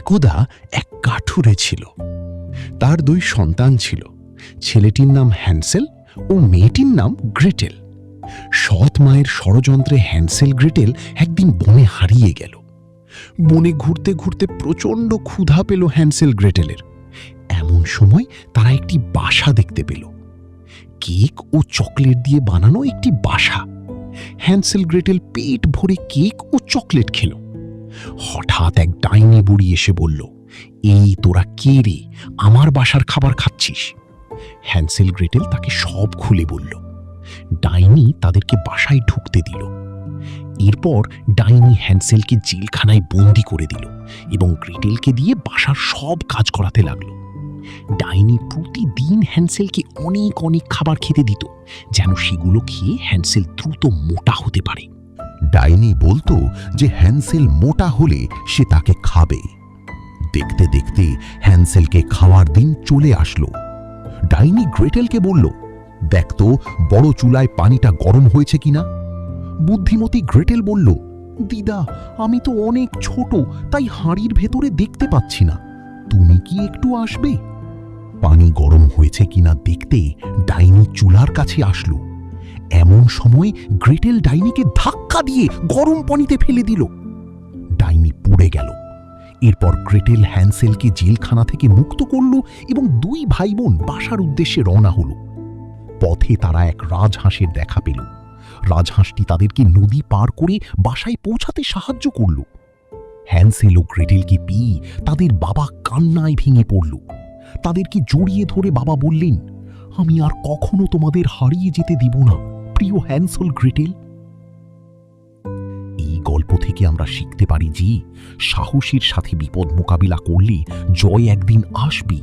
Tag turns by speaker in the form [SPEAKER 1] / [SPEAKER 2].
[SPEAKER 1] একদা এক কাঠুরে ছিল। তার দুই সন্তান ছিল। ছেলেটির নাম হ্যান্সেল ও মেয়েটির নাম গ্রেটেল। সৎ মায়ের ষড়যন্ত্রে হ্যান্সেল গ্রেটেল একদিন বনে হারিয়ে গেল। বনে ঘুরতে ঘুরতে প্রচণ্ড ক্ষুধা পেল হ্যান্সেল গ্রেটেলের। এমন সময় তারা একটি বাসা দেখতে পেল। কেক ও চকলেট দিয়ে বানানো একটি বাসা। হ্যান্সেল গ্রেটেল পেট ভরে কেক ও চকলেট খেল। হঠাৎ এক ডাইনি বুড়ি এসে বলল, এই তোরা কে রে, আমার বাসার খাবার খাচ্ছিস? হ্যান্সেল গ্রেটেল তাকে সব খুলে বলল। ডাইনি তাদেরকে বাসায় ঢুকতে দিল। এরপর ডাইনি হ্যান্সেলকে জেলখানায় বন্দি করে দিল এবং গ্রেটেলকে দিয়ে বাসার সব কাজ করাতে লাগলো। ডাইনি প্রতিদিন হ্যান্সেলকে অনেক অনেক খাবার খেতে দিত, যেন সেগুলো খেয়ে হ্যান্সেল দ্রুত মোটা হতে পারে।
[SPEAKER 2] ডাইনি বলতো যে হ্যান্সেল মোটা হলে সে তাকে খাবে। দেখতে দেখতে হ্যান্সেলকে খাওয়ার দিন চলে আসলো। ডাইনি গ্রেটেলকে বলল, দেখ তো বড় চুলায় পানিটা গরম হয়েছে কিনা। বুদ্ধিমতী গ্রেটেল বলল, দিদা, আমি তো অনেক ছোট, তাই হাঁড়ির ভেতরে দেখতে পাচ্ছি না। তুমি কি একটু আসবে? পানি গরম হয়েছে কিনা দেখতে ডাইনি চুলার কাছে আসলো। এমন সময় গ্রেটেল ডাইনিকে ধাক্কা দিয়ে গরম পানিতে ফেলে দিল। ডাইনি পড়ে গেল। এরপর গ্রেটেল হ্যান্সেলকে জেলখানা থেকে মুক্ত করল এবং দুই ভাই বোন বাসার উদ্দেশ্যে রওনা হল। পথে তারা এক রাজহাঁসের দেখা পেল। রাজহাঁসটি তাদেরকে নদী পার করে বাসায় পৌঁছাতে সাহায্য করল। হ্যান্সেল ও গ্রেটেলকে পেয়ে তাদের বাবা কান্নায় ভেঙে পড়ল। তাদেরকে জড়িয়ে ধরে বাবা বললেন, আমি আর কখনো তোমাদের হারিয়ে যেতে দিব না, প্রিয় হ্যান্সেল গ্রেটেল। এই গল্প থেকে আমরা শিখতে পারি যে সাহসের সাথে বিপদ মোকাবিলা করলে জয় একদিন আসবেই।